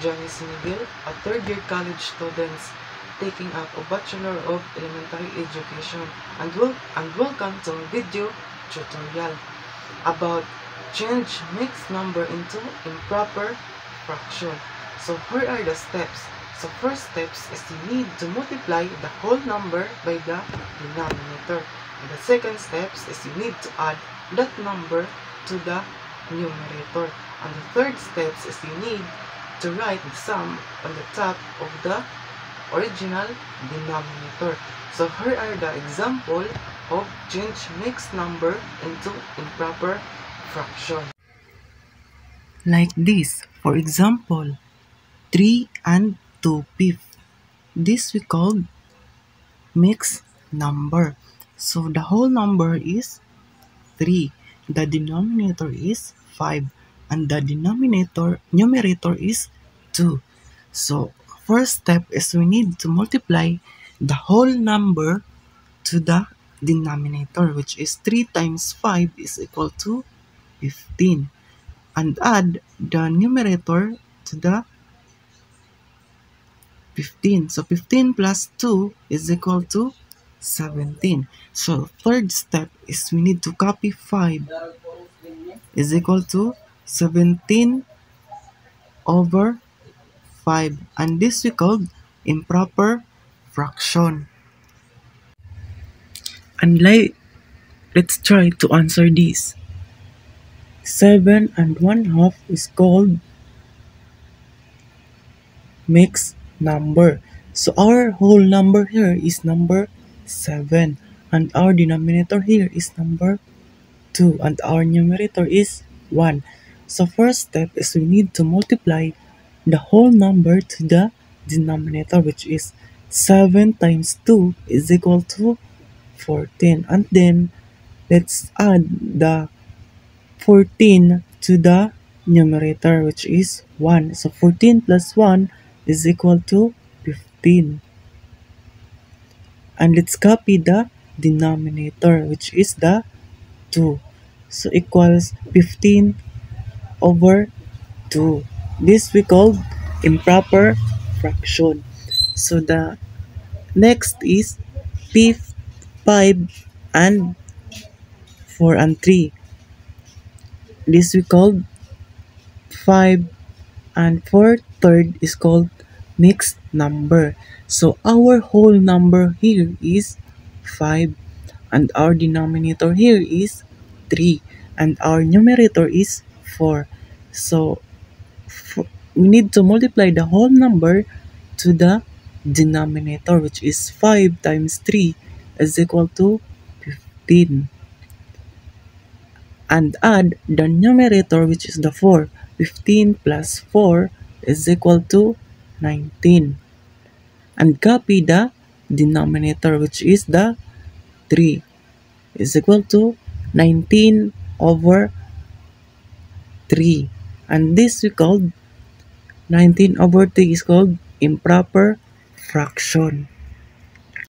Janice Miguel, a third-year college student taking up a Bachelor of Elementary Education, and welcome to a video tutorial about change mixed number into improper fraction. So here are the steps. So first steps is you need to multiply the whole number by the denominator. And the second steps is you need to add that number to the numerator. And the third steps is you need to write the sum on the top of the original denominator. So here are the example of change mixed number into improper fraction. Like this, for example, 3 and 2/5. This we call mixed number. So the whole number is 3. The denominator is 5. And the numerator is 2. So first step is we need to multiply the whole number to the denominator, which is 3 times 5 is equal to 15. And add the numerator to the 15. So 15 plus 2 is equal to 17. So third step is we need to copy 5 is equal to 17 over 5. And this we call improper fraction. And let's try to answer this. 7 and 1/2 is called mixed number. So our whole number here is number 7, and our denominator here is number 2, and our numerator is 1. So first step is we need to multiply the whole number to the denominator, which is 7 times 2 is equal to 14. And then let's add the 14 to the numerator, which is 1. So 14 plus 1 is equal to 15. And let's copy the denominator, which is the 2. So equals 15 over 2. This we call improper fraction. So the next is 5 and 4 and 3. This we call 5 and 4 third is called mixed number. So our whole number here is 5, and our denominator here is 3, and our numerator is 4. So we need to multiply the whole number to the denominator, which is 5 times 3 is equal to 15. And add the numerator, which is the 4. 15 plus 4 is equal to 19. And copy the denominator, which is the 3, is equal to 19 over 3. And this we called 19 over 3 is called improper fraction.